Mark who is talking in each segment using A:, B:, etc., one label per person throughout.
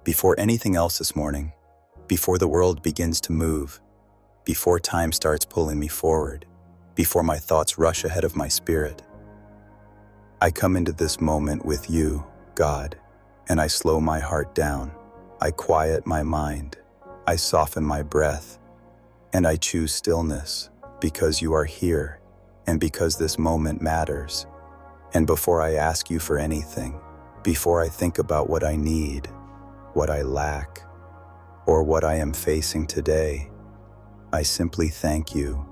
A: Before anything else this morning, before the world begins to move, before time starts pulling me forward, before my thoughts rush ahead of my spirit, I come into this moment with you, God, and I slow my heart down. I quiet my mind. I soften my breath, and I choose stillness because you are here and because this moment matters. And before I ask you for anything, before I think about what I need, what I lack, or what I am facing today, I simply thank you.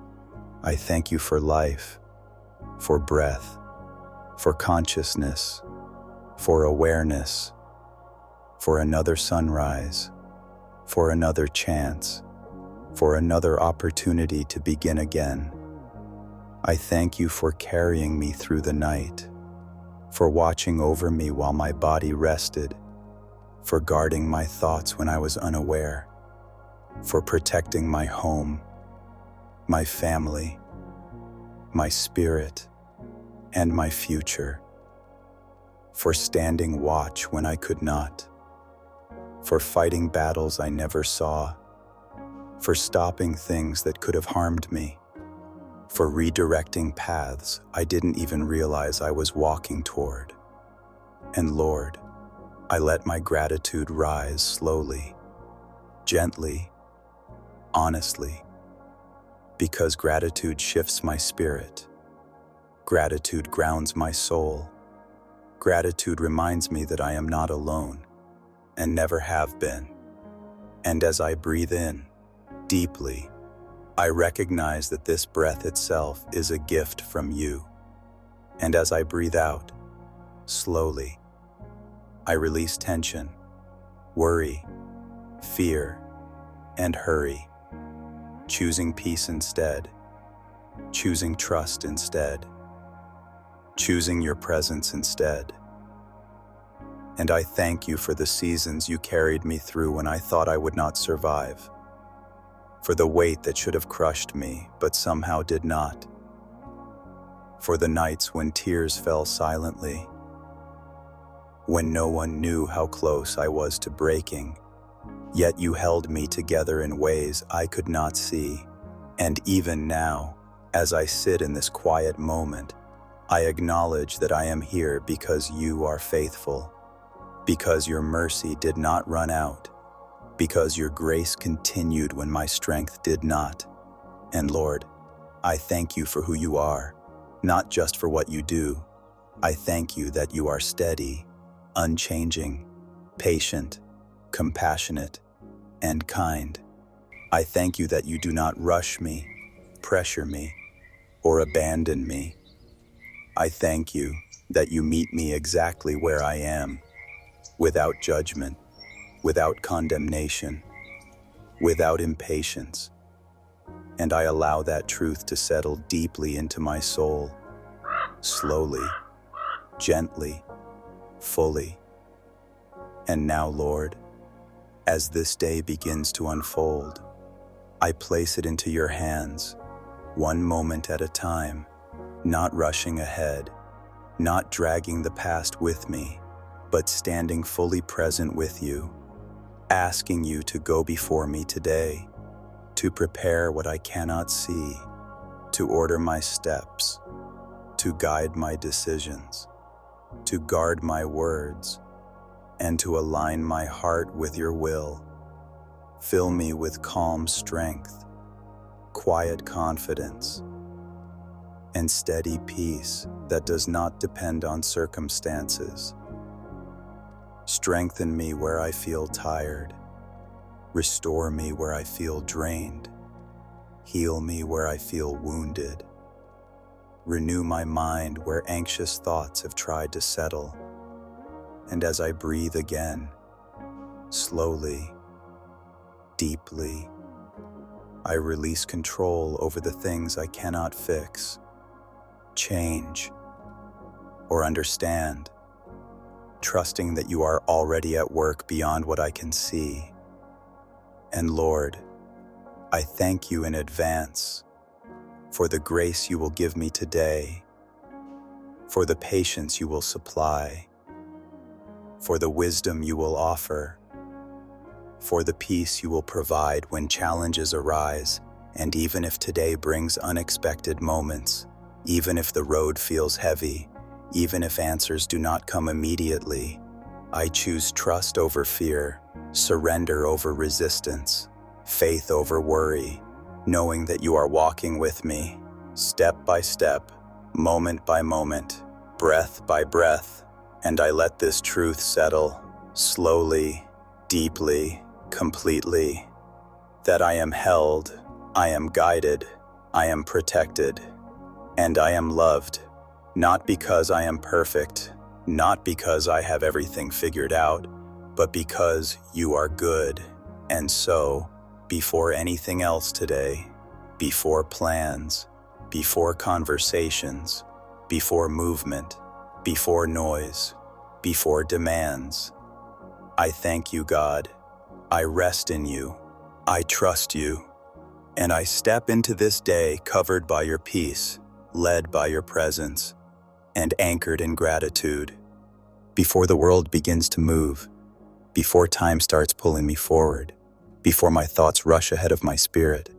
A: I thank you for life, for breath, for consciousness, for awareness, for another sunrise, for another chance, for another opportunity to begin again. I thank you for carrying me through the night, for watching over me while my body rested, for guarding my thoughts when I was unaware, for protecting my home, my family, my spirit, and my future, for standing watch when I could not, for fighting battles I never saw, for stopping things that could have harmed me, for redirecting paths I didn't even realize I was walking toward. And Lord, I let my gratitude rise slowly, gently, honestly, because gratitude shifts my spirit. Gratitude grounds my soul. Gratitude reminds me that I am not alone and never have been. And as I breathe in deeply, I recognize that this breath itself is a gift from you. And as I breathe out, slowly, I release tension, worry, fear, and hurry, choosing peace instead, choosing trust instead, choosing your presence instead. And I thank you for the seasons you carried me through when I thought I would not survive, for the weight that should have crushed me but somehow did not, for the nights when tears fell silently, when no one knew how close I was to breaking, yet you held me together in ways I could not see. And even now, as I sit in this quiet moment, I acknowledge that I am here because you are faithful, because your mercy did not run out, because your grace continued when my strength did not. And Lord, I thank you for who you are, not just for what you do. I thank you that you are steady, unchanging, patient, compassionate, and kind. I thank you that you do not rush me, pressure me, or abandon me. I thank you that you meet me exactly where I am, without judgment, without condemnation, without impatience. And I allow that truth to settle deeply into my soul, slowly, gently, fully. And now, Lord, as this day begins to unfold, I place it into your hands, one moment at a time, not rushing ahead, not dragging the past with me, but standing fully present with you, asking you to go before me today, to prepare what I cannot see, to order my steps, to guide my decisions, to guard my words, and to align my heart with your will. Fill me with calm strength, quiet confidence, and steady peace that does not depend on circumstances. Strengthen me where I feel tired. Restore me where I feel drained. Heal me where I feel wounded. Renew my mind where anxious thoughts have tried to settle. And as I breathe again, slowly, deeply, I release control over the things I cannot fix, change, or understand, trusting that you are already at work beyond what I can see. And Lord, I thank you in advance for the grace you will give me today, for the patience you will supply, for the wisdom you will offer, for the peace you will provide when challenges arise, and even if today brings unexpected moments, even if the road feels heavy, even if answers do not come immediately, I choose trust over fear, surrender over resistance, faith over worry, knowing that you are walking with me, step by step, moment by moment, breath by breath, and I let this truth settle, slowly, deeply, completely, that I am held, I am guided, I am protected, and I am loved, not because I am perfect, not because I have everything figured out, but because you are good. And so, before anything else today, before plans, before conversations, before movement, before noise, before demands, I thank you, God. I rest in you. I trust you. And I step into this day covered by your peace, led by your presence, and anchored in gratitude. Before the world begins to move, before time starts pulling me forward, before my thoughts rush ahead of my spirit,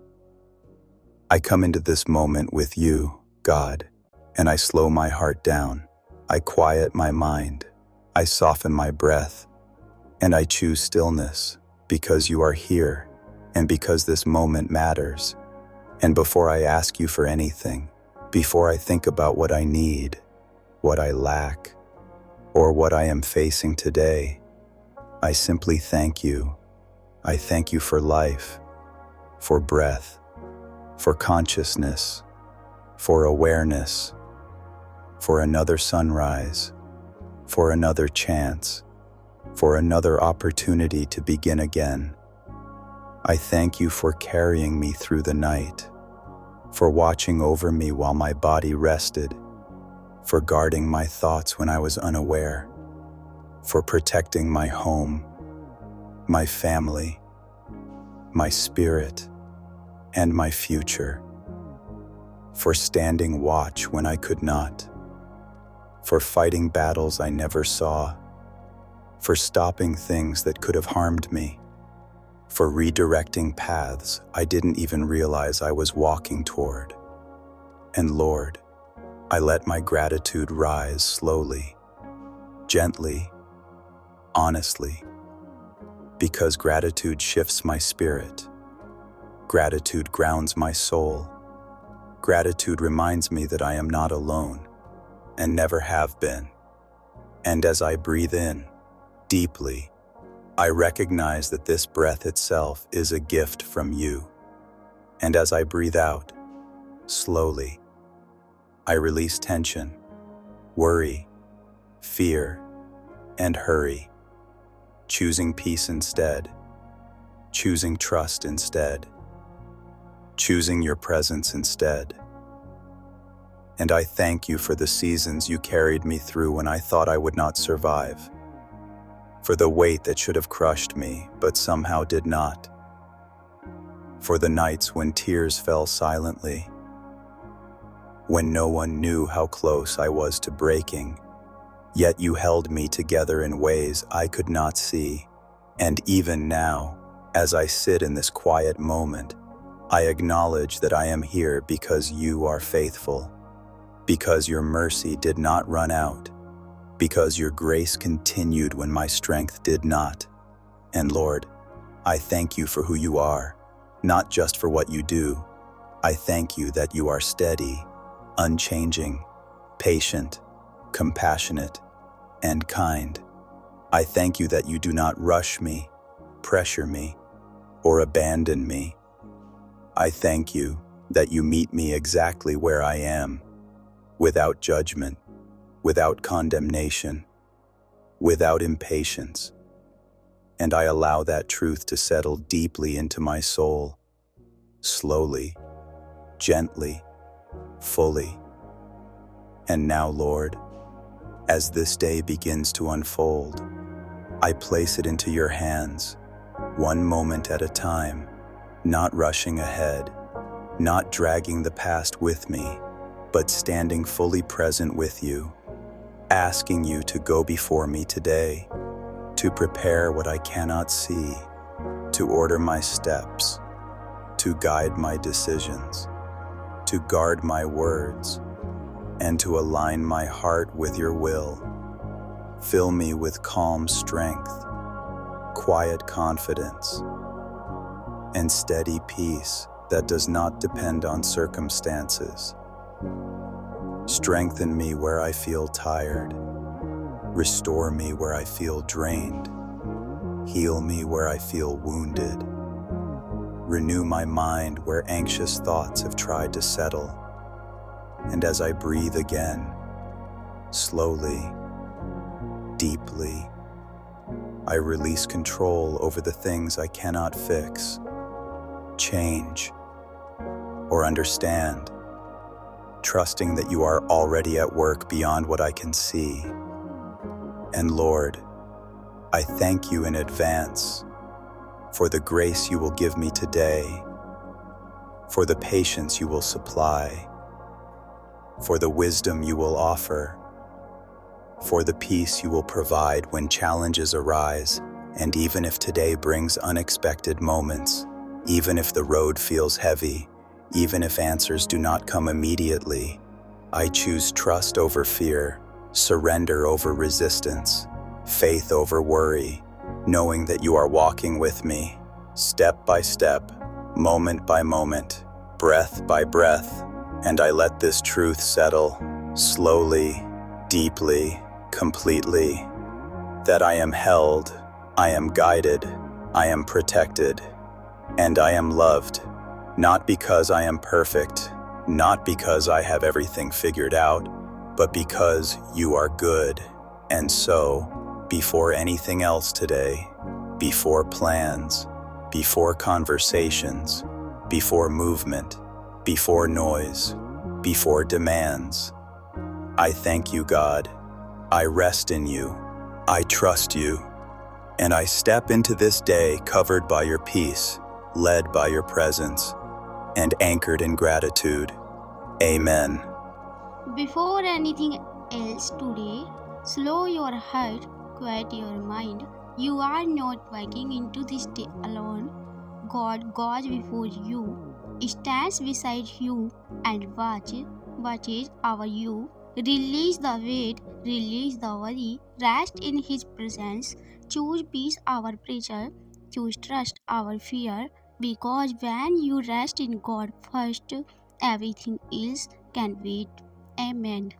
A: I come into this moment with you, God, and I slow my heart down. I quiet my mind. I soften my breath, and I choose stillness because you are here and because this moment matters. And before I ask you for anything, before I think about what I need, what I lack, or what I am facing today, I simply thank you. I thank you for life, for breath, for consciousness, for awareness, for another sunrise, for another chance, for another opportunity to begin again. I thank you for carrying me through the night, for watching over me while my body rested, for guarding my thoughts when I was unaware, for protecting my home, my family, my spirit, and my future, for standing watch when I could not, for fighting battles I never saw, for stopping things that could have harmed me, for redirecting paths I didn't even realize I was walking toward. And Lord, I let my gratitude rise slowly, gently, honestly, because gratitude shifts my spirit. Gratitude grounds my soul. Gratitude reminds me that I am not alone and never have been. And as I breathe in, deeply, I recognize that this breath itself is a gift from you. And as I breathe out, slowly, I release tension, worry, fear, and hurry, choosing peace instead, choosing trust instead, choosing your presence instead. And I thank you for the seasons you carried me through when I thought I would not survive, for the weight that should have crushed me but somehow did not, for the nights when tears fell silently, when no one knew how close I was to breaking, yet you held me together in ways I could not see. And even now, as I sit in this quiet moment, I acknowledge that I am here because you are faithful, because your mercy did not run out, because your grace continued when my strength did not. And Lord, I thank you for who you are, not just for what you do. I thank you that you are steady, unchanging, patient, compassionate, and kind. I thank you that you do not rush me, pressure me, or abandon me. I thank you that you meet me exactly where I am, without judgment, without condemnation, without impatience. And I allow that truth to settle deeply into my soul, slowly, gently, fully. And now, Lord, as this day begins to unfold, I place it into your hands, one moment at a time, not rushing ahead, not dragging the past with me, but standing fully present with you, asking you to go before me today, to prepare what I cannot see, to order my steps, to guide my decisions, to guard my words, and to align my heart with your will. Fill me with calm strength, quiet confidence, and steady peace that does not depend on circumstances. Strengthen me where I feel tired. Restore me where I feel drained. Heal me where I feel wounded. Renew my mind where anxious thoughts have tried to settle. And as I breathe again, slowly, deeply, I release control over the things I cannot fix, change, or understand, trusting that you are already at work beyond what I can see. And Lord, I thank you in advance for the grace you will give me today, for the patience you will supply, for the wisdom you will offer, for the peace you will provide when challenges arise, and even if today brings unexpected moments, even if the road feels heavy, even if answers do not come immediately, I choose trust over fear, surrender over resistance, faith over worry, knowing that you are walking with me, step by step, moment by moment, breath by breath, and I let this truth settle, slowly, deeply, completely, that I am held, I am guided, I am protected, and I am loved, not because I am perfect, not because I have everything figured out, but because you are good. And so, before anything else today, before plans, before conversations, before movement, before noise, before demands, I thank you, God. I rest in you. I trust you. And I step into this day covered by your peace, led by your presence, and anchored in gratitude. Amen.
B: Before anything else today, slow your heart, quiet your mind. You are not walking into this day alone. God goes before you, stands beside you, and watches over you. Release the weight, release the worry, rest in His presence. Choose peace over pressure, choose trust over fear. Because when you rest in God first, everything else can wait. Amen.